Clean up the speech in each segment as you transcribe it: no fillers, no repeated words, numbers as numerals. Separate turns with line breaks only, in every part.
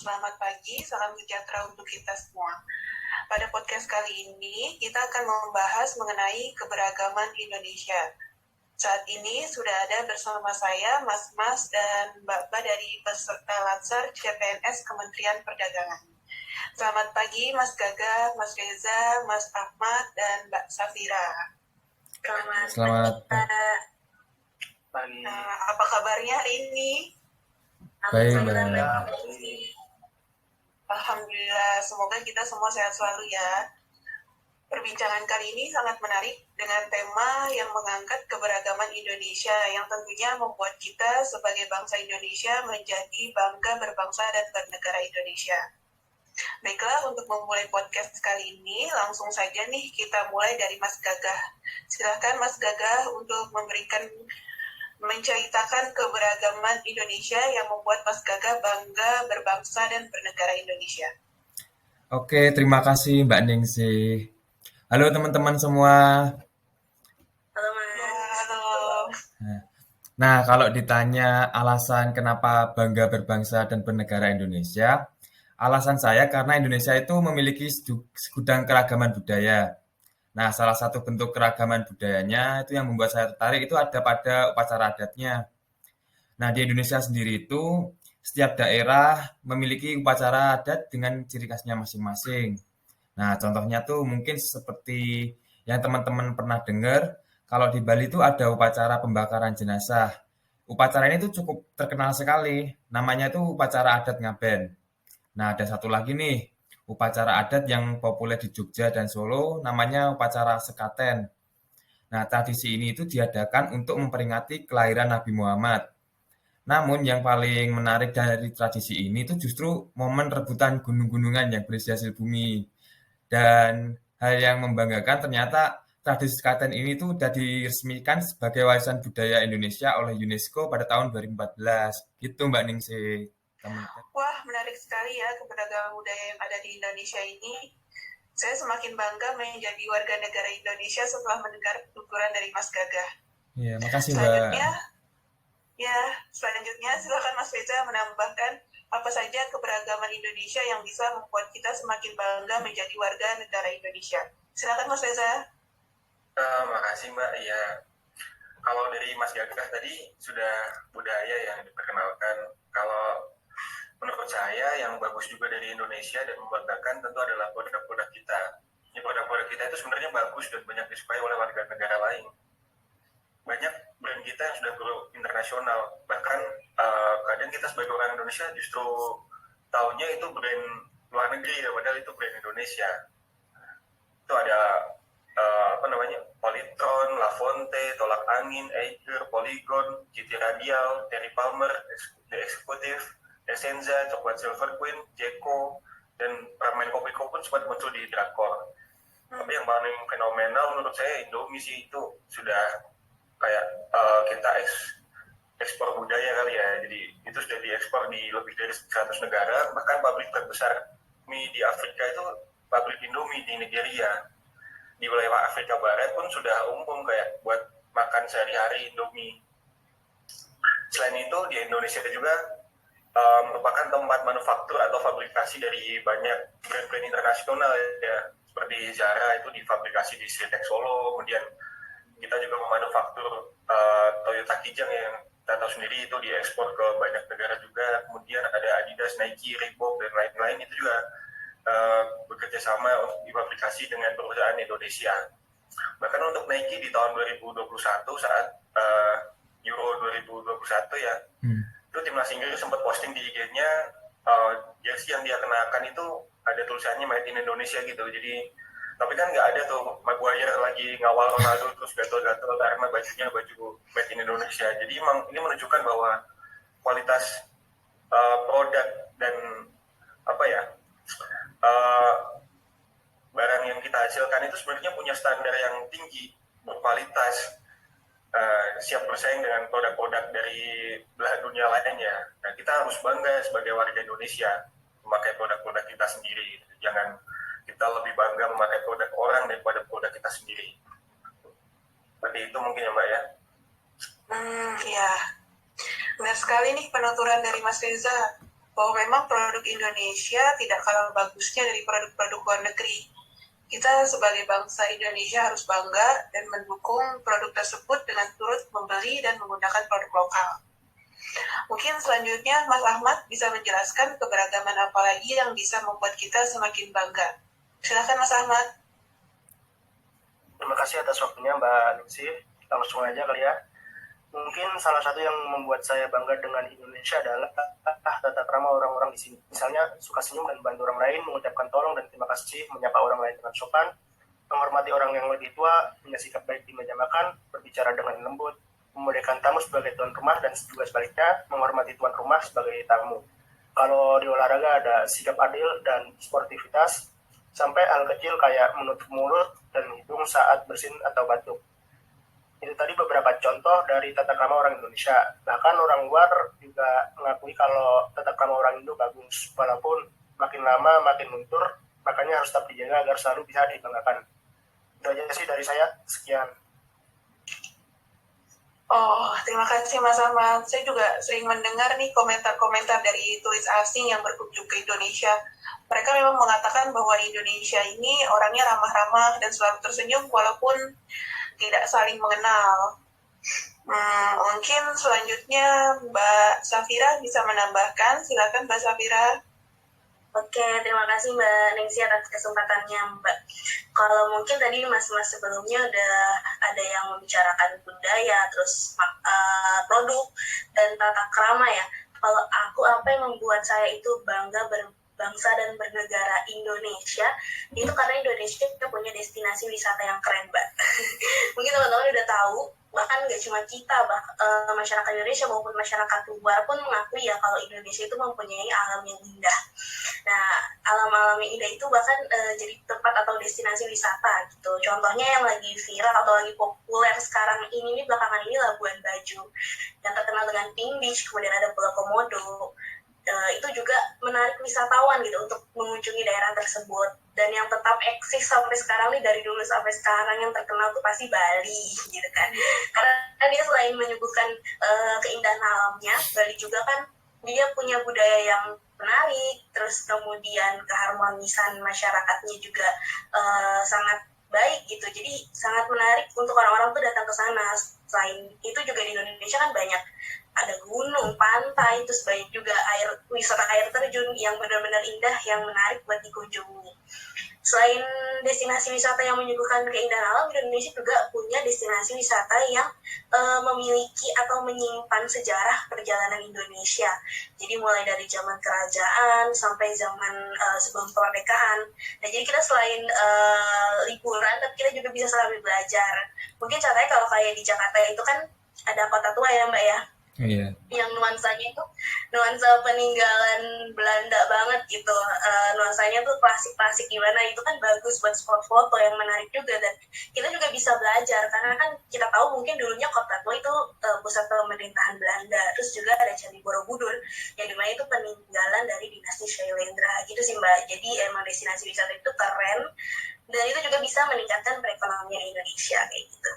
Selamat pagi, salam sejahtera untuk kita semua. Pada podcast kali ini, kita akan membahas mengenai keberagaman Indonesia. Saat ini sudah ada bersama saya Mas-Mas dan Mbak-Mbak dari peserta Latsar CPNS Kementerian Perdagangan. Selamat pagi Mas Gaga, Mas Reza, Mas Ahmad, dan Mbak Safira.
Selamat
pagi.
Apa kabarnya hari ini?
Baik.
Alhamdulillah, semoga kita semua sehat selalu ya. Perbincangan kali ini sangat menarik dengan tema yang mengangkat keberagaman Indonesia yang tentunya membuat kita sebagai bangsa Indonesia menjadi bangga berbangsa dan bernegara Indonesia. Baiklah, untuk memulai podcast kali ini, langsung saja nih kita mulai dari Mas Gagah. Silakan Mas Gagah untuk menceritakan keberagaman Indonesia yang membuat Mas Gagah bangga berbangsa dan bernegara Indonesia.
Oke, terima kasih Mbak Ningsih. Halo teman-teman semua.
Halo Mas. Halo.
Nah, kalau ditanya alasan kenapa bangga berbangsa dan bernegara Indonesia, alasan saya karena Indonesia itu memiliki segudang keragaman budaya. Nah, salah satu bentuk keragaman budayanya itu yang membuat saya tertarik itu ada pada upacara adatnya. Nah, di Indonesia sendiri itu setiap daerah memiliki upacara adat dengan ciri khasnya masing-masing. Nah, contohnya tuh mungkin seperti yang teman-teman pernah dengar, kalau di Bali itu ada upacara pembakaran jenazah. Upacara ini tuh cukup terkenal sekali, namanya itu upacara adat Ngaben. Nah, ada satu lagi nih, upacara adat yang populer di Jogja dan Solo, namanya upacara Sekaten. Nah, tradisi ini itu diadakan untuk memperingati kelahiran Nabi Muhammad. Namun yang paling menarik dari tradisi ini itu justru momen rebutan gunung-gunungan yang berisi hasil bumi. Dan hal yang membanggakan ternyata tradisi Sekaten ini tuh sudah diresmikan sebagai warisan budaya Indonesia oleh UNESCO pada tahun 2014. Gitu Mbak Ningsih.
Wah, menarik sekali ya keberagaman budaya yang ada di Indonesia ini. Saya semakin bangga menjadi warga negara Indonesia setelah mendengar tuturan dari Mas Gagah.
Iya, makasih Mbak.
Selanjutnya silakan Mas Reza menambahkan apa saja keberagaman Indonesia yang bisa membuat kita semakin bangga menjadi warga negara Indonesia. Silakan Mas Reza.
Makasih Mbak. Ya, kalau dari Mas Gagah tadi sudah budaya yang diperkenalkan. Kalau menurut saya yang bagus juga dari Indonesia dan membanggakan tentu adalah produk-produk kita. Ini produk-produk kita itu sebenarnya bagus dan banyak disukai oleh warga negara lain. Banyak brand kita yang sudah go internasional. Bahkan kadang kita sebagai orang Indonesia justru taunya itu brand luar negeri ya, padahal itu brand Indonesia. Itu ada Polytron, Lafonte, Tolak Angin, Eiger, Polygon, GT Radial, Terry Palmer, The Executive, Essenza, Coklat Silver Queen, Jeko, dan ramen Kopiko pun sempat muncul di Drakor. Tapi yang paling fenomenal menurut saya Indomie sih, itu sudah kayak kita ekspor budaya kali ya. Jadi itu sudah diekspor di lebih dari 100 negara. Bahkan pabrik terbesar mie di Afrika itu pabrik Indomie di Nigeria. Di wilayah Afrika Barat pun sudah umum kayak buat makan sehari-hari Indomie. Selain itu di Indonesia juga merupakan tempat manufaktur atau fabrikasi dari banyak brand-brand internasional ya. Seperti Zara itu difabrikasi di Sritek Solo, kemudian kita juga memanufaktur Toyota Kijang yang kita tahu sendiri itu diekspor ke banyak negara juga. Kemudian ada Adidas, Nike, Reebok, dan lain-lain itu juga bekerja sama difabrikasi dengan perusahaan Indonesia. Bahkan untuk Nike di tahun 2021 saat Euro 2021 ya, itu timnas Inggris sempat posting di IG-nya jersey yang dia kenakan itu ada tulisannya Made in Indonesia gitu. Jadi tapi kan nggak ada tuh Maguire lagi ngawal Ronaldo terus gatel-gatel karena bajunya baju Made in Indonesia. Jadi emang ini menunjukkan bahwa kualitas produk dan barang yang kita hasilkan itu sebenarnya punya standar yang tinggi, berkualitas, siap bersaing dengan produk-produk dari belahan dunia lainnya. Nah, kita harus bangga sebagai warga Indonesia memakai produk-produk kita sendiri. Jangan kita lebih bangga memakai produk orang daripada produk kita sendiri. Seperti itu mungkin ya Mbak ya.
Ya, benar sekali nih penuturan dari Mas Reza. bahwa memang produk Indonesia tidak kalah bagusnya dari produk-produk luar negeri. Kita sebagai bangsa Indonesia harus bangga dan mendukung produk tersebut dengan turut membeli dan menggunakan produk lokal. Mungkin selanjutnya Mas Ahmad bisa menjelaskan keberagaman apa lagi yang bisa membuat kita semakin bangga. Silakan Mas Ahmad.
Terima kasih atas waktunya Mbak Ningsi. Langsung aja kali ya. Mungkin salah satu yang membuat saya bangga dengan Indonesia adalah tata krama orang-orang di sini. Misalnya suka senyum dan bantu orang lain, mengucapkan tolong dan terima kasih, menyapa orang lain dengan sopan, menghormati orang yang lebih tua, punya sikap baik di meja makan, berbicara dengan lembut, memuliakan tamu sebagai tuan rumah dan juga sebaliknya, menghormati tuan rumah sebagai tamu. Kalau di olahraga ada sikap adil dan sportivitas, sampai hal kecil kayak menutup mulut dan hidung saat bersin atau batuk. Itu tadi beberapa contoh dari tata krama orang Indonesia. Bahkan orang luar juga mengakui kalau tata krama orang Indo bagus, walaupun makin lama makin luntur, makanya harus tetap dijaga agar selalu bisa dibanggakan. Itu aja sih dari saya. Sekian.
Oh, terima kasih Mas Ahmad. Saya juga sering mendengar nih komentar-komentar dari turis asing yang berkunjung ke Indonesia. Mereka memang mengatakan bahwa Indonesia ini orangnya ramah-ramah dan selalu tersenyum walaupun tidak saling mengenal. Mungkin selanjutnya Mbak Safira bisa menambahkan. Silakan Mbak Safira.
Oke, terima kasih Mbak Ningsi atas kesempatannya Mbak. Kalau mungkin tadi mas-mas sebelumnya udah ada yang membicarakan budaya, terus produk dan tata krama ya. Kalau aku, apa yang membuat saya itu bangga berbangsa dan bernegara Indonesia, itu karena Indonesia punya destinasi wisata yang keren Mbak. Mungkin teman-teman udah tahu, bahkan nggak cuma kita, masyarakat Indonesia maupun masyarakat luar pun mengakui ya kalau Indonesia itu mempunyai alam yang indah. Nah, alam-alam yang indah itu bahkan jadi tempat atau destinasi wisata gitu. Contohnya yang lagi viral atau lagi populer sekarang ini belakangan ini Labuan Bajo, yang terkenal dengan Pink Beach, kemudian ada Pulau Komodo. Itu juga menarik wisatawan gitu untuk mengunjungi daerah tersebut. Dan yang tetap eksis sampai sekarang nih, dari dulu sampai sekarang yang terkenal tuh pasti Bali gitu kan. Karena dia selain menyuguhkan keindahan alamnya, Bali juga kan dia punya budaya yang menarik, terus kemudian keharmonisan masyarakatnya juga sangat baik gitu. Jadi sangat menarik untuk orang-orang tuh datang ke sana. Selain itu juga di Indonesia kan banyak ada gunung, pantai, terus banyak juga wisata air terjun yang benar-benar indah yang menarik buat dikunjungi. Selain destinasi wisata yang menyuguhkan keindahan alam, Indonesia juga punya destinasi wisata yang memiliki atau menyimpan sejarah perjalanan Indonesia. Jadi mulai dari zaman kerajaan sampai zaman sebelum kemerdekaan. Nah, jadi kita selain liburan, tapi kita juga bisa sambil belajar. Mungkin contohnya kalau kayak di Jakarta itu kan ada kota tua ya Mbak ya.
Iya.
Yang nuansanya itu nuansa peninggalan Belanda banget gitu. Nuansanya tuh klasik-klasik gimana, itu kan bagus buat spot foto yang menarik juga. Dan kita juga bisa belajar karena kan kita tahu mungkin dulunya kota tua itu pusat pemerintahan Belanda. Terus juga ada Candi Borobudur yang dimana itu peninggalan dari dinasti Syailendra gitu sih Mbak. Jadi emang destinasi wisata itu keren dan itu juga bisa meningkatkan perekonomian Indonesia kayak gitu.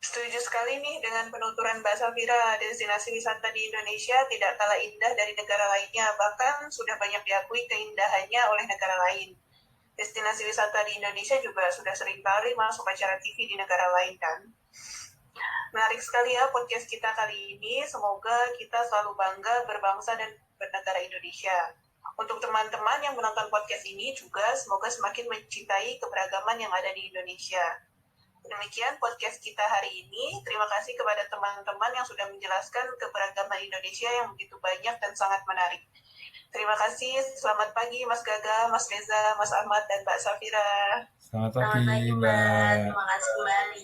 Setuju sekali nih dengan penuturan Mbak Safira. Destinasi wisata di Indonesia tidak kalah indah dari negara lainnya, bahkan sudah banyak diakui keindahannya oleh negara lain. Destinasi wisata di Indonesia juga sudah sering kali masuk acara TV di negara lain kan. Menarik sekali ya podcast kita kali ini. Semoga kita selalu bangga berbangsa dan bernegara Indonesia. Untuk teman-teman yang menonton podcast ini juga semoga semakin mencintai keberagaman yang ada di Indonesia. Demikian podcast kita hari ini. Terima kasih kepada teman-teman yang sudah menjelaskan keberagaman Indonesia yang begitu banyak dan sangat menarik. Terima kasih. Selamat pagi Mas Gaga, Mas Reza, Mas Ahmad, dan Mbak Safira.
Selamat pagi,
Mbak. Terima kasih kembali.